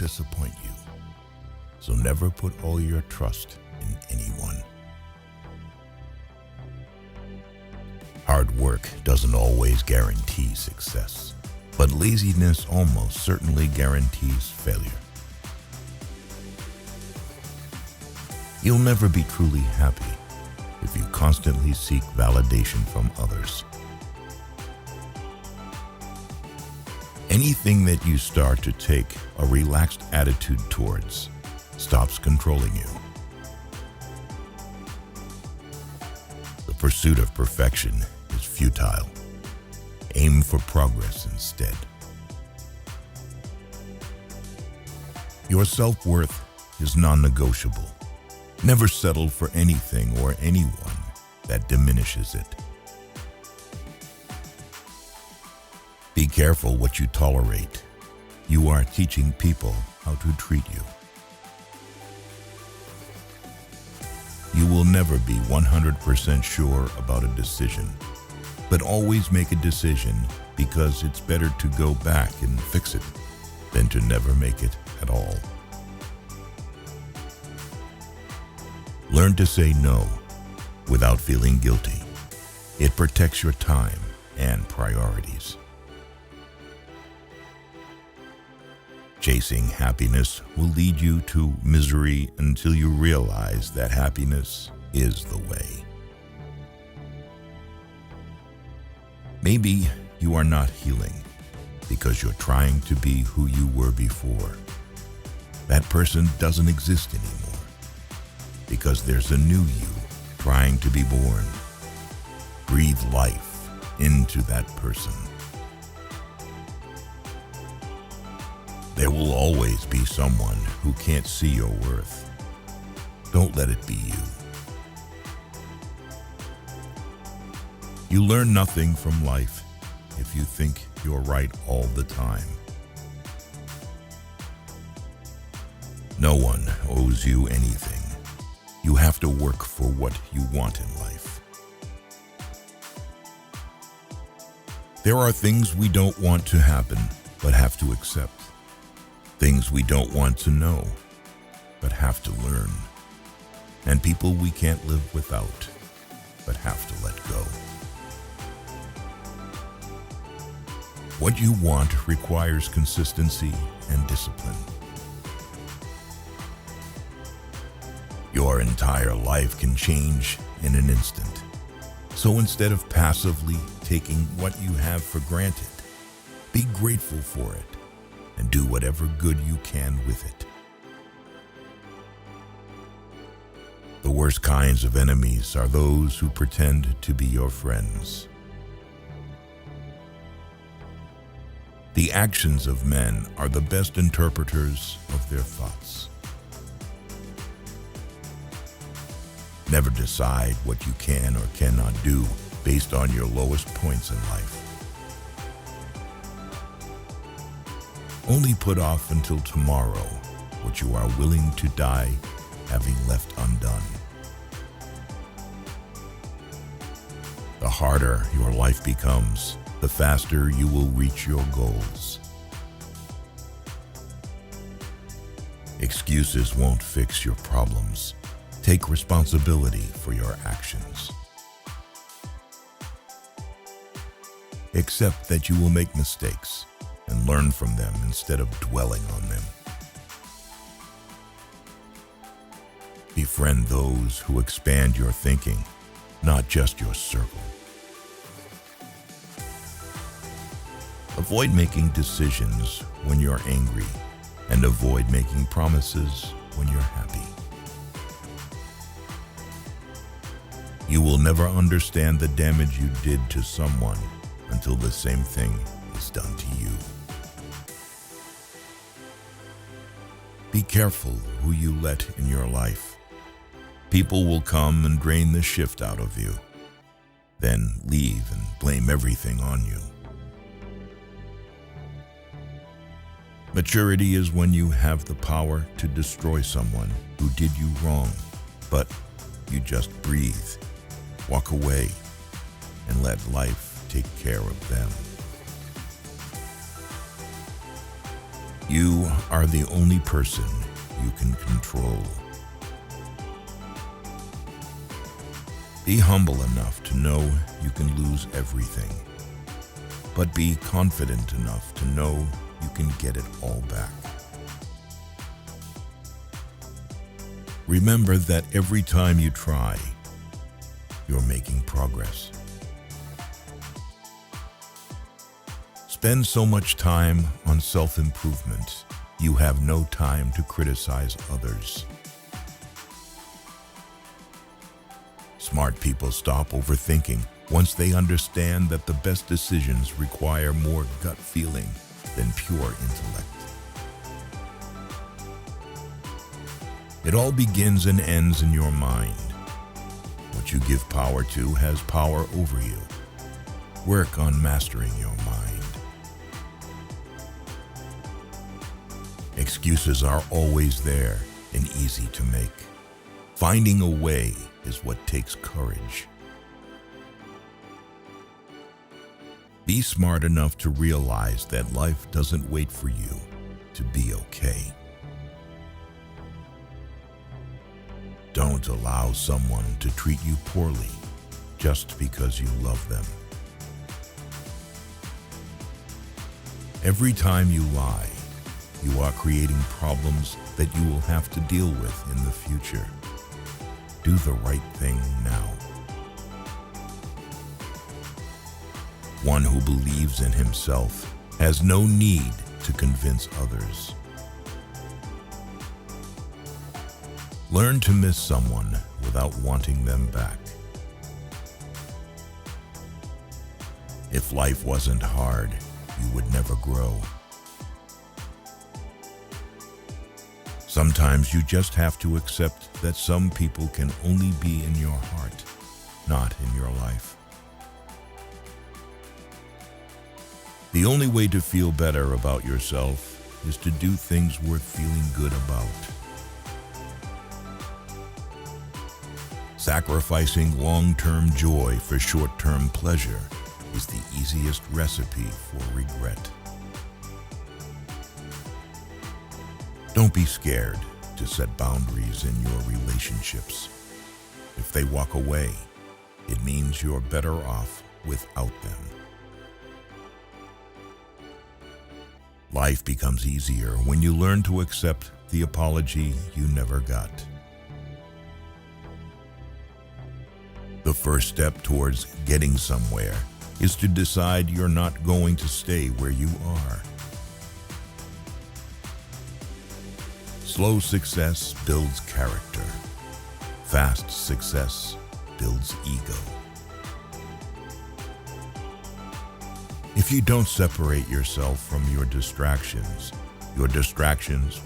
disappoint you. So never put all your trust in anyone. Hard work doesn't always guarantee success, but laziness almost certainly guarantees failure. You'll never be truly happy if you constantly seek validation from others. Anything that you start to take a relaxed attitude towards stops controlling you. The pursuit of perfection is futile. Aim for progress instead. Your self-worth is non-negotiable. Never settle for anything or anyone that diminishes it. Be careful what you tolerate. You are teaching people how to treat you. You will never be 100% sure about a decision, but always make a decision because it's better to go back and fix it than to never make it at all. Learn to say no without feeling guilty. It protects your time and priorities. Chasing happiness will lead you to misery until you realize that happiness is the way. Maybe you are not healing because you're trying to be who you were before. That person doesn't exist anymore because there's a new you trying to be born. Breathe life into that person. There will always be someone who can't see your worth. Don't let it be you. You learn nothing from life if you think you're right all the time. No one owes you anything. You have to work for what you want in life. There are things we don't want to happen, but have to accept. Things we don't want to know, but have to learn. And people we can't live without, but have to let go. What you want requires consistency and discipline. Your entire life can change in an instant. So instead of passively taking what you have for granted, be grateful for it and do whatever good you can with it. The worst kinds of enemies are those who pretend to be your friends. The actions of men are the best interpreters of their thoughts. Never decide what you can or cannot do based on your lowest points in life. Only put off until tomorrow what you are willing to die having left undone. The harder your life becomes, the faster you will reach your goals. Excuses won't fix your problems. Take responsibility for your actions. Accept that you will make mistakes and learn from them instead of dwelling on them. Befriend those who expand your thinking, not just your circle. Avoid making decisions when you're angry, and avoid making promises when you're happy. You will never understand the damage you did to someone until the same thing is done to you. Be careful who you let in your life. People will come and drain the shift out of you, then leave and blame everything on you. Maturity is when you have the power to destroy someone who did you wrong, but you just breathe, walk away, and let life take care of them. You are the only person you can control. Be humble enough to know you can lose everything, but be confident enough to know you can get it all back. Remember that every time you try, you're making progress. Spend so much time on self-improvement, you have no time to criticize others. Smart people stop overthinking once they understand that the best decisions require more gut feeling than pure intellect. It all begins and ends in your mind. What you give power to has power over you. Work on mastering your mind. Excuses are always there and easy to make. Finding a way is what takes courage. Be smart enough to realize that life doesn't wait for you to be okay. Don't allow someone to treat you poorly just because you love them. Every time you lie, you are creating problems that you will have to deal with in the future. Do the right thing now. One who believes in himself has no need to convince others. Learn to miss someone without wanting them back. If life wasn't hard, you would never grow. Sometimes you just have to accept that some people can only be in your heart, not in your life. The only way to feel better about yourself is to do things worth feeling good about. Sacrificing long-term joy for short-term pleasure is the easiest recipe for regret. Don't be scared to set boundaries in your relationships. If they walk away, it means you're better off without them. Life becomes easier when you learn to accept the apology you never got. The first step towards getting somewhere is to decide you're not going to stay where you are. Slow success builds character. Fast success builds ego. If you don't separate yourself from your distractions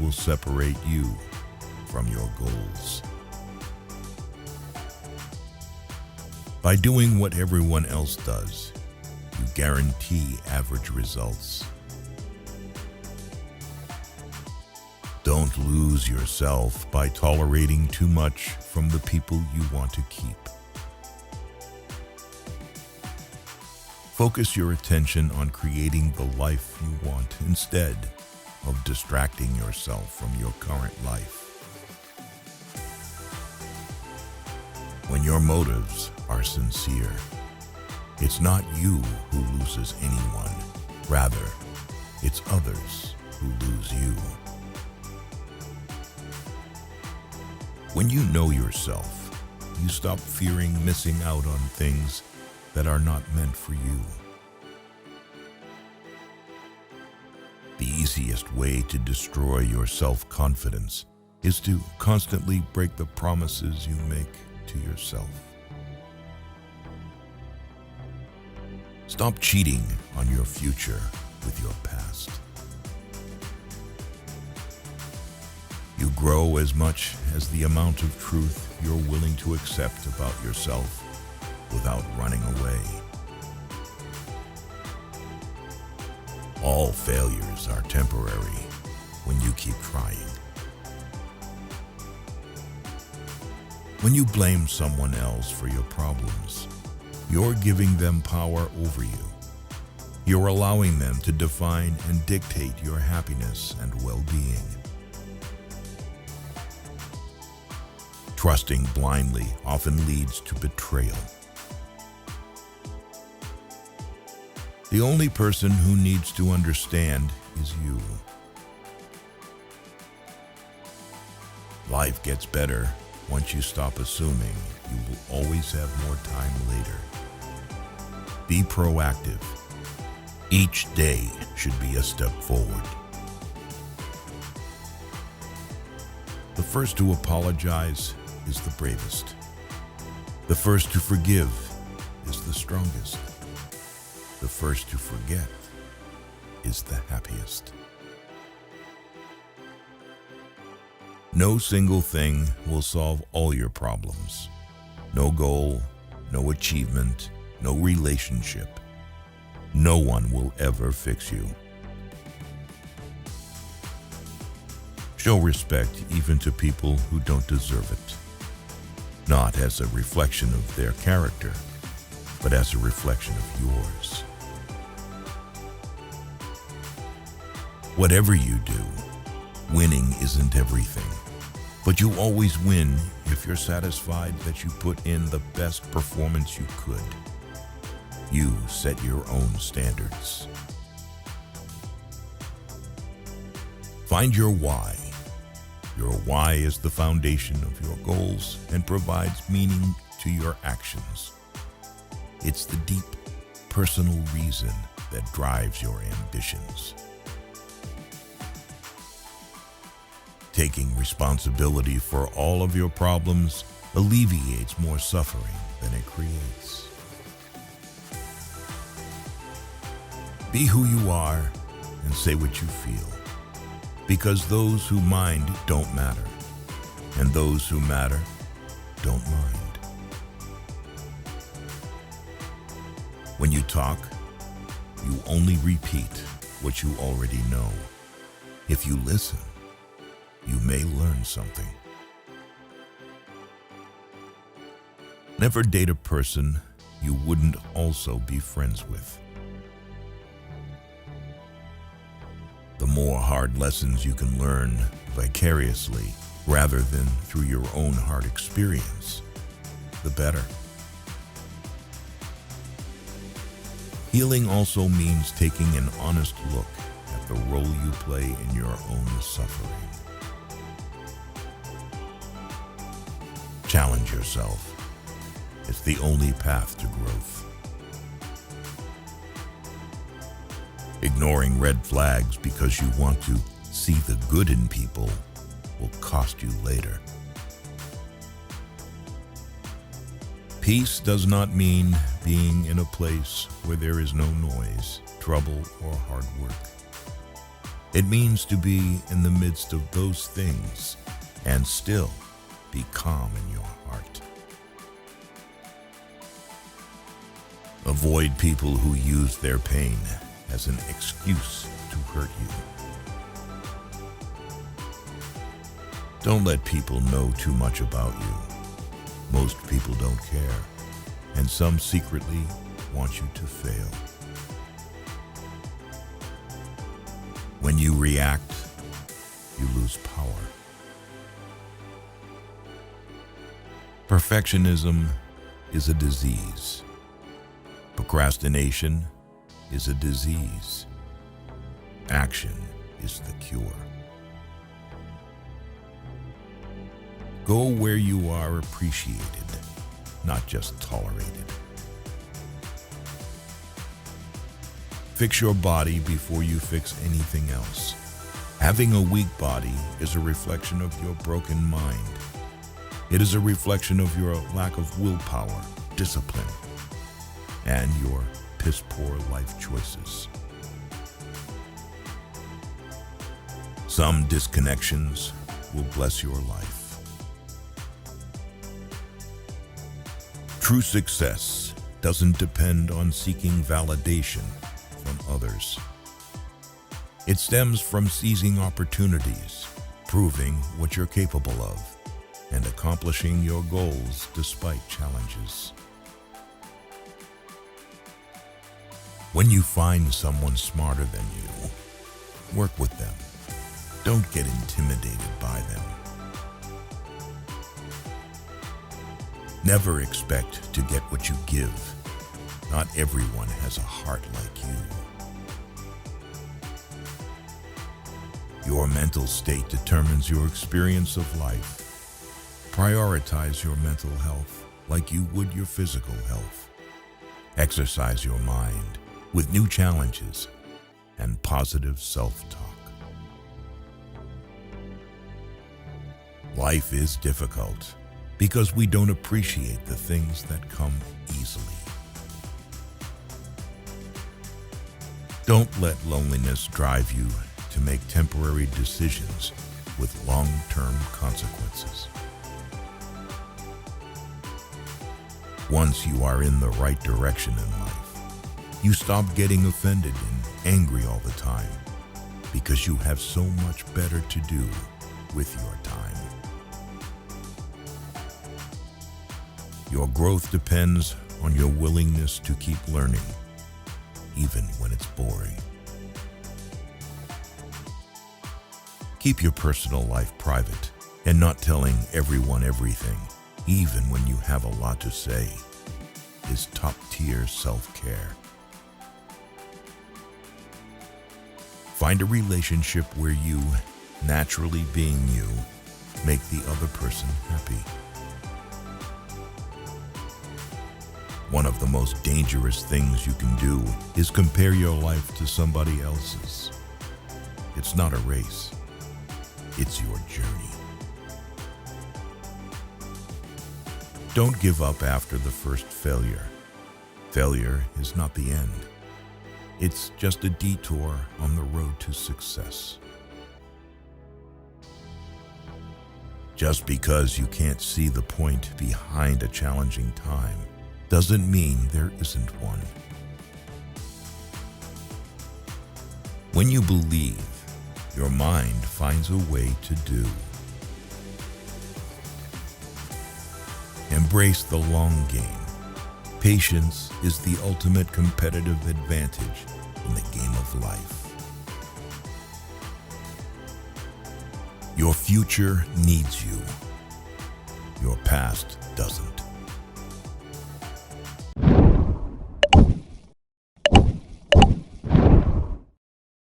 will separate you from your goals. By doing what everyone else does, you guarantee average results. Don't lose yourself by tolerating too much from the people you want to keep. Focus your attention on creating the life you want instead of distracting yourself from your current life. When your motives are sincere, it's not you who loses anyone. Rather, it's others who lose you. When you know yourself, you stop fearing missing out on things that are not meant for you. The easiest way to destroy your self-confidence is to constantly break the promises you make to yourself. Stop cheating on your future with your past. You grow as much as the amount of truth you're willing to accept about yourself without running away. All failures are temporary when you keep trying. When you blame someone else for your problems, you're giving them power over you. You're allowing them to define and dictate your happiness and well-being. Trusting blindly often leads to betrayal. The only person who needs to understand is you. Life gets better once you stop assuming you will always have more time later. Be proactive. Each day should be a step forward. The first to apologize is the bravest. The first to forgive is the strongest. The first to forget is the happiest. No single thing will solve all your problems. No goal, no achievement, no relationship. No one will ever fix you. Show respect even to people who don't deserve it. Not as a reflection of their character, but as a reflection of yours. Whatever you do, winning isn't everything. But you always win if you're satisfied that you put in the best performance you could. You set your own standards. Find your why. Your why is the foundation of your goals and provides meaning to your actions. It's the deep, personal reason that drives your ambitions. Taking responsibility for all of your problems alleviates more suffering than it creates. Be who you are and say what you feel, because those who mind don't matter, and those who matter don't mind. When you talk, you only repeat what you already know. If you listen, you may learn something. Never date a person you wouldn't also be friends with. The more hard lessons you can learn vicariously rather than through your own hard experience, the better. Healing also means taking an honest look at the role you play in your own suffering. Challenge yourself. It's the only path to growth. Ignoring red flags because you want to see the good in people will cost you later. Peace does not mean being in a place where there is no noise, trouble, or hard work. It means to be in the midst of those things and still be calm in your heart. Avoid people who use their pain as an excuse to hurt you. Don't let people know too much about you. Most people don't care, and some secretly want you to fail. When you react, you lose power. Perfectionism is a disease. Procrastination is a disease. Action is the cure. Go where you are appreciated, not just tolerated. Fix your body before you fix anything else. Having a weak body is a reflection of your broken mind. It is a reflection of your lack of willpower, discipline, and your piss-poor life choices. Some disconnections will bless your life. True success doesn't depend on seeking validation from others. It stems from seizing opportunities, proving what you're capable of, and accomplishing your goals despite challenges. When you find someone smarter than you, work with them. Don't get intimidated by them. Never expect to get what you give. Not everyone has a heart like you. Your mental state determines your experience of life. Prioritize your mental health like you would your physical health. Exercise your mind with new challenges and positive self-talk. Life is difficult because we don't appreciate the things that come easily. Don't let loneliness drive you to make temporary decisions with long-term consequences. Once you are in the right direction in life, you stop getting offended and angry all the time because you have so much better to do with your time. Your growth depends on your willingness to keep learning, even when it's boring. Keep your personal life private and not telling everyone everything, even when you have a lot to say, is top-tier self-care. Find a relationship where you, naturally being you, make the other person happy. One of the most dangerous things you can do is compare your life to somebody else's. It's not a race. It's your journey. Don't give up after the first failure. Failure is not the end. It's just a detour on the road to success. Just because you can't see the point behind a challenging time doesn't mean there isn't one. When you believe, your mind finds a way to do. Embrace the long game. Patience is the ultimate competitive advantage in the game of life. Your future needs you. Your past doesn't.